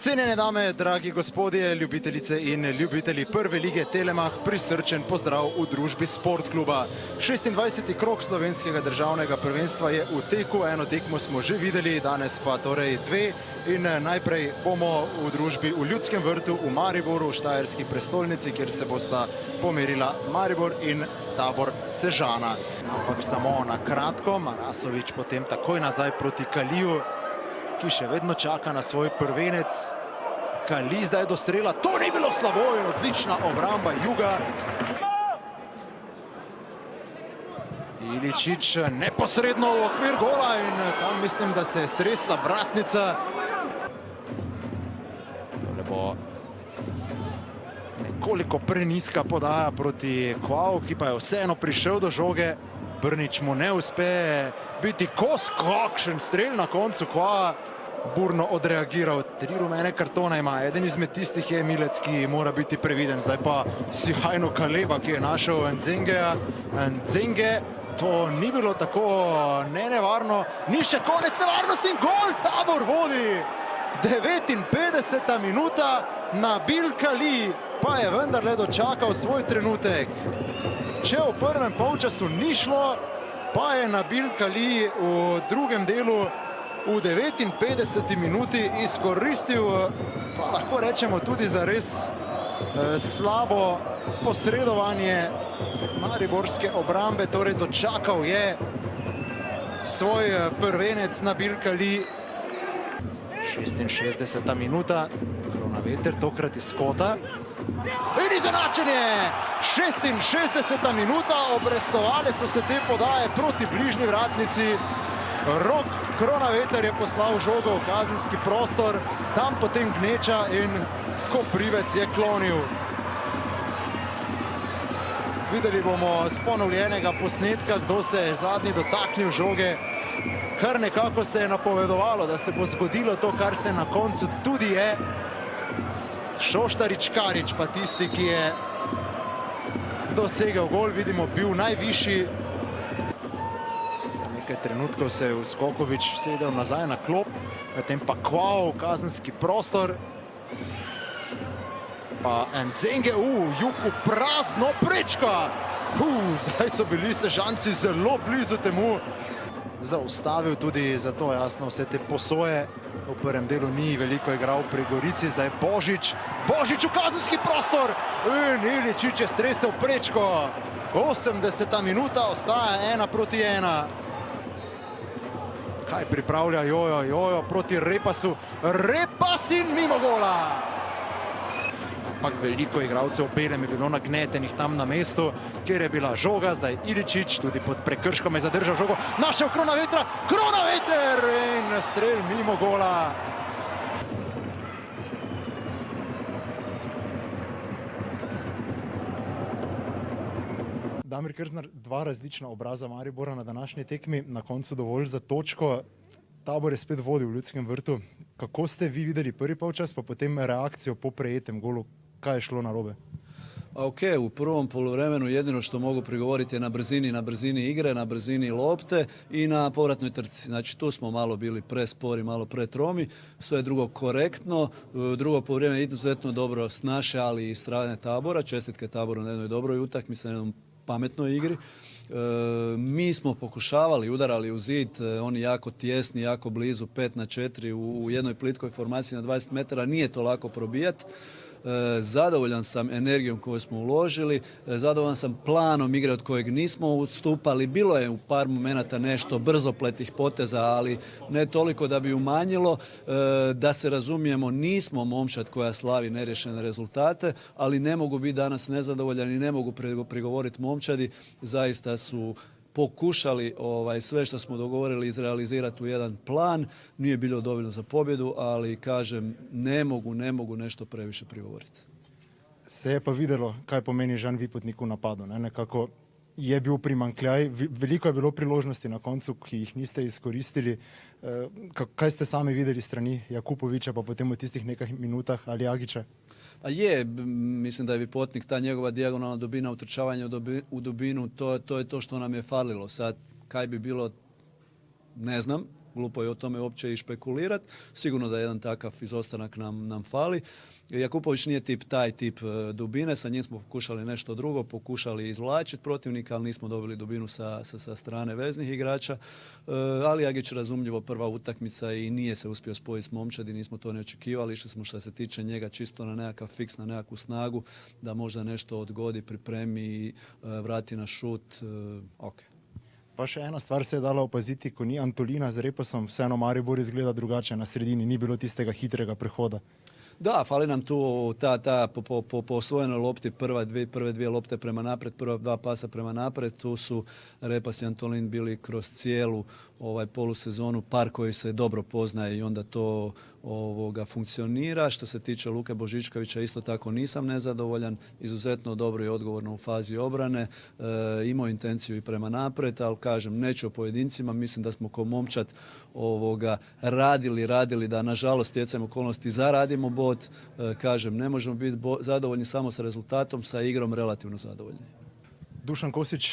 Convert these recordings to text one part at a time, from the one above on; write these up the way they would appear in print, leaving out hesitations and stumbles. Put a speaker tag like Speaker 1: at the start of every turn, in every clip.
Speaker 1: Cenjene dame, dragi gospodje, ljubitelice in ljubitelji prve lige Telemach, prisrčen pozdrav v družbi Sportkluba. 26. krog slovenskega državnega prvenstva je v teku, eno tekmo smo že videli, danes pa torej dve. In najprej bomo v družbi v Ljudskem vrtu v Mariboru, v štajerski prestolnici, kjer se bosta pomerila Maribor in Tabor Sežana. Ampak samo na kratko, Marasović potem takoj nazaj proti Kaliju, ki še vedno čaka na svoj prvenec. Kali zdaj do strela, to ni bilo slabo in odlična obramba Juga. Iličić neposredno v okvir gola in tam mislim, da se je stresla vratnica. Tole bo nekoliko preniska podaja proti Kvau, ki pa je vseeno prišel do žoge. Brnič mu ne uspe biti kos, kakšen strel na koncu, Kva burno odreagiral. 3 rumene kartone ima, eden izmed tistih je Milec, ki mora biti previden. Zdaj pa sijajno Kaleba, ki je našel Nzengeja. Nzenge, to ni bilo tako nenevarno, ni še konec nevarnosti in gol, Tabor vodi. 59. minuta, Nabil Kali pa je vendarle dočakal svoj trenutek. Če v prvem polčasu ni šlo, pa je Nabil Kali v drugem delu v 59. minuti izkoristil, pa lahko rečemo tudi za res slabo posredovanje mariborske obrambe, torej dočakal je svoj prvenec Nabil Kali. 66. minuta, Kronaveter tokrat iz kota. In izenačenje! 66. minuta, obrestovale so se te podaje proti bližnji vratnici. Rok Kronaveter je poslal žogo v kazenski prostor, tam potem Gneča in Koprivec je klonil. Videli bomo z ponovljenega posnetka, kdo se je zadnji dotaknil žoge. Kar nekako se je napovedovalo, da se bo zgodilo to, kar se na koncu tudi je. Šoštarič Karič pa tisti, ki je dosegel gol, vidimo, bil najvišji. Za nekaj trenutkov se je Skoković sedel nazaj na klop, medtem pa Kvau v kazenski prostor. Pa Nzenge, Juku prazno prečka. Zdaj so bili Sežanci zelo blizu temu. Zaustavil tudi zato, jasno, vse te posoje. V prvem delu ni veliko igral pri Gorici, zdaj Božič. Božič v kazenski prostor in Iličić je stresel prečko. 80. minuta, ostaja 1-1. Kaj pripravlja Jojo proti Repasu. Repas in mimo gola. Ampak veliko igralcev belem je bilo nagnetenih tam na mestu, kjer je bila žoga. Zdaj Iličić tudi pod prekrškom je zadržal žogo. Našel Kronavetra, Kronaveter in strel mimo gola. Damir Krznar, dva različna obraza Maribora na današnji tekmi, na koncu dovolj za točko. Tabor je spet vodil v Ljudskem vrtu. Kako ste vi videli prvi polčas, pa potem reakcijo po prejetem golu? Kaj je šlo narobe?
Speaker 2: Ok, u prvom poluvremenu jedino što mogu prigovoriti je na brzini igre, na brzini lopte i na povratnoj trci. Znači tu smo malo bili prespori, malo pretromi, sve drugo korektno. Drugo poluvreme izuzetno dobro s naše, ali i strane Tabora. Čestitke Taboru na jednoj dobroj utakmici, na jednom pametnoj igri. Mi smo pokušavali, udarali u zid, oni jako tjesni, jako blizu, 5-4 u jednoj plitkoj formaciji na 20 metara, nije to lako probijati. Zadovoljan sam energijom koju smo uložili, zadovoljan sam planom igre od kojeg nismo ustupali. Bilo je u par momenata nešto brzopletih poteza, ali ne toliko da bi umanjilo. Da se razumijemo, nismo momčad koja slavi nerješene rezultate, ali ne mogu biti danas nezadovoljan i ne mogu prigovoriti momčadi. Zaista su pokušali sve što smo dogovorili izrealizirati u jedan plan. Nije bilo dovoljno za pobjedu, ali kažem, ne mogu nešto previše prigovoriti.
Speaker 1: Se je pa videlo, kaj pomeni Žan Vipotnik v napadu. Nekako je bil primanjkljaj, veliko je bilo priložnosti na koncu, ki jih niste izkoristili. Kaj ste sami videli strani Jakupovića, pa potem v tistih nekaj minutah ali Agića?
Speaker 2: A je, mislim da je Vipotnik, ta njegova dijagonalna dubina, utrčavanje u dubinu, to je to što nam je falilo. Sad, kaj bi bilo, ne znam, glupo je o tome uopće i špekulirati. Sigurno da jedan takav izostanak nam fali. Jakupović nije taj tip dubine, sa njim smo pokušali nešto drugo, pokušali izvlačiti protivnika, ali nismo dobili dubinu sa strane veznih igrača. Ali Agić razumljivo prva utakmica i nije se uspio spojiti s momčadi, nismo to ne očekivali. Išli smo što se tiče njega čisto na nekakav fiks, na nekakvu snagu, da možda nešto odgodi, pripremi i vrati na šut. Ok.
Speaker 3: Pa še ena stvar se je dala opaziti, ko ni Antolina z Reposom, vseeno Maribor izgleda drugače na sredini, ni bilo tistega hitrega prehoda.
Speaker 2: Da, fali nam tu ta po osvojenoj lopti prve dvije lopte prema napred, prva dva pasa prema napred. Tu su Repas i Antolin bili kroz cijelu polusezonu par koji se dobro poznaje i onda to funkcionira. Što se tiče Luke Božičkovića, isto tako nisam nezadovoljan. Izuzetno dobro i odgovorno u fazi obrane. Imao intenciju i prema napred, ali kažem, neću o pojedincima. Mislim da smo ko momčad radili da nažalost stjecajem okolnosti zaradimo bod. Kažem, ne možemo biti zadovoljni samo sa rezultatom, sa igrom relativno zadovoljni.
Speaker 3: Dušan Kosić,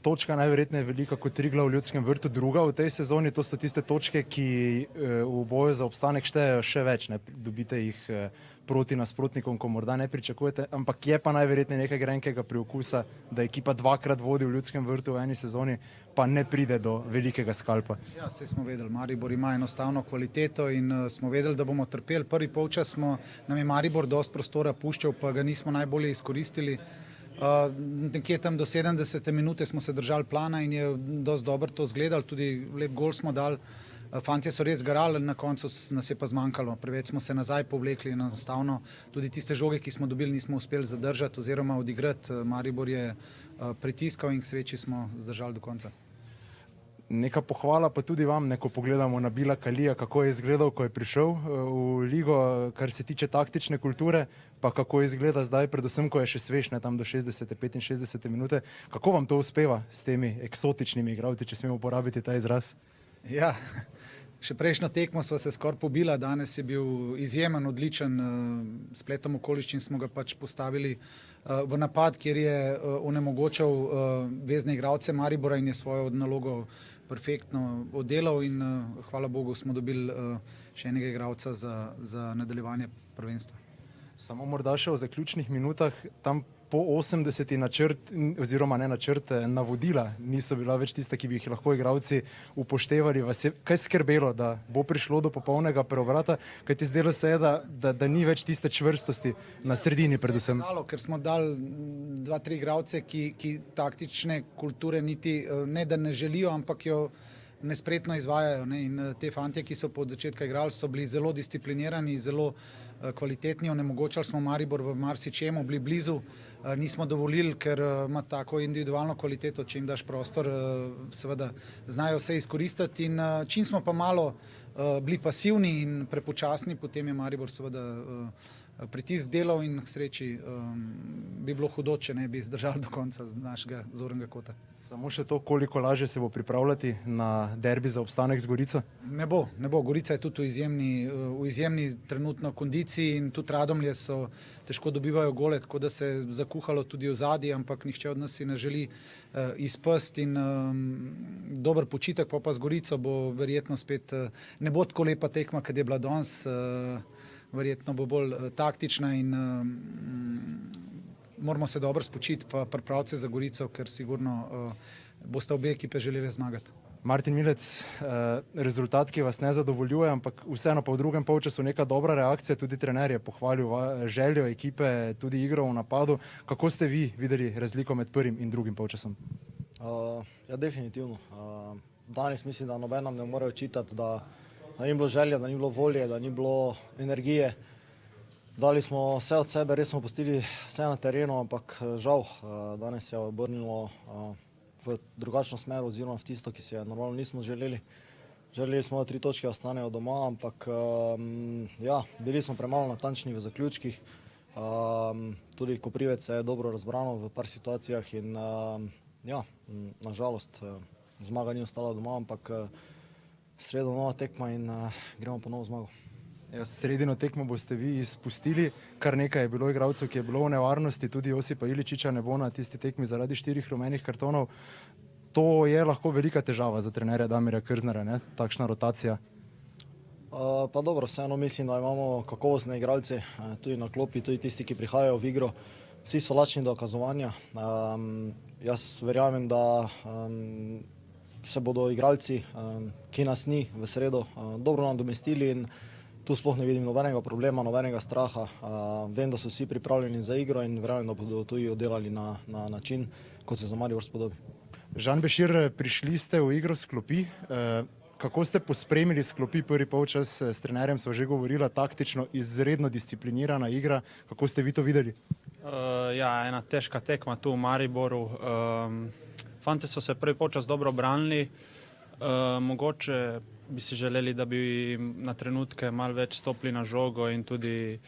Speaker 3: točka najverjetneje velika kot Triglav v Ljudskem vrtu, druga v tej sezoni, to so tiste točke, ki v boju za obstanek štejejo še več, ne dobite jih proti nasprotnikom, ko morda ne pričakujete, ampak je pa najverjetneje nekaj grenkega priokusa, da ekipa dvakrat vodi v Ljudskem vrtu v eni sezoni, pa ne pride do velikega skalpa.
Speaker 4: Ja, saj smo vedeli, Maribor ima enostavno kvaliteto in smo vedeli, da bomo trpeli. Prvi polčas nam je Maribor dosti prostora puščal, pa ga nismo najbolje izkoristili. Nekje tam do 70. minute smo se držali plana in je dosti dobro to izgledalo, tudi lep gol smo dali. Fantje so res garali, na koncu nas je pa zmanjkalo. Preveč smo se nazaj povlekli in enostavno tudi tiste žoge, ki smo dobili, nismo uspeli zadržati oziroma odigrati. Maribor je pritiskal in k sreči smo zdržali do konca.
Speaker 3: Neka pohvala pa tudi vam, ko pogledamo na Bila Kalija, kako je izgledal, ko je prišel v ligo, kar se tiče taktične kulture, pa kako izgleda zdaj, predvsem, ko je še svež, ne, tam do 60. 65. minute. Kako vam to uspeva s temi eksotičnimi igralci, če smemo uporabiti ta izraz?
Speaker 4: Ja, še prejšnjo tekmo sva se skoraj pobila, danes je bil izjemen, odličen, spletom okoliščin smo ga pač postavili v napad, kjer je onemogočal vezne igralce Maribora in je svojo nalogo perfektno oddelal in hvala Bogu smo dobili še enega igralca za nadaljevanje prvenstva.
Speaker 3: Samo morda še v zaključnih minutah, tam po 80. načrt, oziroma ne načrt, navodila niso bila več tista, ki bi jih lahko igralci upoštevali. Vas je kaj skrbelo, da bo prišlo do popolnega preobrata, kajti zdelo se je, da ni več tiste čvrstosti na sredini predvsem?
Speaker 4: Ker smo dali 2-3 igralce, ki taktične kulture niti ne da ne želijo, ampak jo nespretno izvajajo. In te fantje, ki so pod začetka igrali, so bili zelo disciplinirani, zelo kvalitetni, onemogočali smo Maribor v marsičemu, bili blizu, nismo dovolili, ker ima tako individualno kvaliteto, če jim daš prostor, seveda znajo vse izkoristiti in čim smo pa malo bili pasivni in prepočasni, potem je Maribor seveda pritisk delal in k sreči bi bilo hudo, če ne bi zdržali do konca našega zornega kota.
Speaker 3: Samo še to, koliko lažje se bo pripravljati na derbi za obstanek z Gorico?
Speaker 4: Ne bo. Gorica je tudi v izjemni trenutno kondiciji in tudi Radomlje so težko dobivajo gole, tako da se je zakuhalo tudi v zadnji, ampak nihče od nas si ne želi izpasti in dober počitek, pa z Gorico bo verjetno spet, ne bo tako lepa tekma, kad je bila danes, verjetno bo bolj taktična in moramo se dobro spočiti, pa pripraviti se za Gorico, ker sigurno boste obe ekipe želeli zmagati.
Speaker 3: Martin Milec, rezultat, ki vas ne zadovoljuje, ampak vseeno pa v drugem polčasu neka dobra reakcija, tudi trener je pohvalil željo ekipe, tudi igro v napadu. Kako ste vi videli razliko med prvim in drugim polčasom?
Speaker 5: Ja, definitivno. Danes mislim, da noben nam ne more očitati, da ni bilo želje, da ni bilo volje, da ni bilo energije. Dali smo vse od sebe, res smo pustili vse na terenu, ampak žal danes je obrnilo v drugačno smer oziroma v tisto, ki si je normalno nismo želeli. Želeli smo 3 točke ostanejo doma, ampak ja, bili smo premalo natančni v zaključkih. Tudi Koprivec je dobro razbrano v par situacijah in ja, nažalost zmaga ni ostala doma, ampak sredo nova tekma in gremo po novo zmago.
Speaker 3: Sredino tekmo boste vi izpustili, kar nekaj je bilo igralcev, ki je bilo v nevarnosti, tudi Josipa Iličiča ne bo na tisti tekmi zaradi 4 rumenih kartonov. to je lahko velika težava za trenerja Damirja Krznera, ne? Takšna rotacija.
Speaker 5: Pa dobro, vseeno mislim, da imamo kakovostne igralce, tudi na klopi, tudi tisti, ki prihajajo v igro. Vsi so lačni dokazovanja. Jaz verjamem, da se bodo igralci, ki nas ni v sredo, dobro nadomestili in tu sploh ne vidim nobenega problema, nobenega straha. Vem, da so vsi pripravljeni za igro in verjamem, da bodo tudi oddelali na način, kot se za Maribor spodobi.
Speaker 3: Žan Bešir, prišli ste v igro s klopi. Kako ste pospremili s klopi prvi polčas? S trenerjem sva že govorila, taktično izredno disciplinirana igra. Kako ste vi to videli?
Speaker 6: Ja, ena težka tekma tu v Mariboru. Fante so se prvi polčas dobro branili. Mogoče bi si želeli, da bi na trenutke malo več stopili na žogo in tudi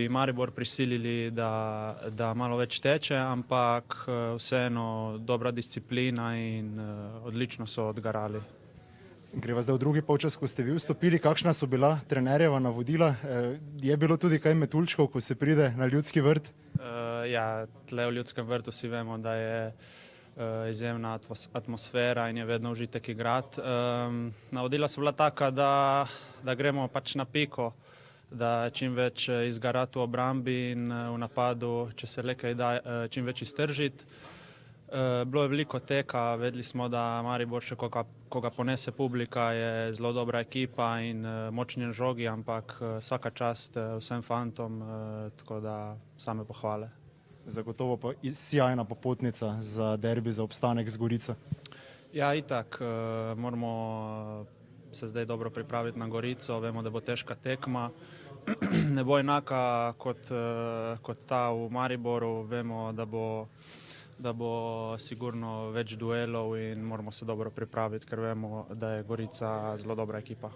Speaker 6: Maribor prisilili, da malo več teče, ampak vseeno dobra disciplina in odlično so odgarali.
Speaker 3: Greva zdaj v drugi polčas, ko ste vi vstopili. Kakšna so bila trenerjeva navodila? Je bilo tudi kaj metuljčkov, ko se pride na Ljudski vrt?
Speaker 6: Ja, tle v Ljudskem vrtu si vemo, da je izjemna atmosfera in je vedno užitek igrati. Navodila so bila taka, da gremo pač na piko, da čim več izgarati v obrambi in v napadu, če se le kaj da, čim več iztržiti. Bilo je veliko teka, vedeli smo, da Maribor še koga ponese publika, je zelo dobra ekipa in močni žogi, ampak vsaka čast vsem fantom, tako da same pohvale.
Speaker 3: Zagotovo pa sjajna popotnica za derbi, za obstanek z Gorico.
Speaker 6: Ja, itak, moramo se zdaj dobro pripraviti na Gorico, vemo, da bo težka tekma. Ne bo enaka kot ta v Mariboru, vemo, da bo sigurno več duelov in moramo se dobro pripraviti, ker vemo, da je Gorica zelo dobra ekipa.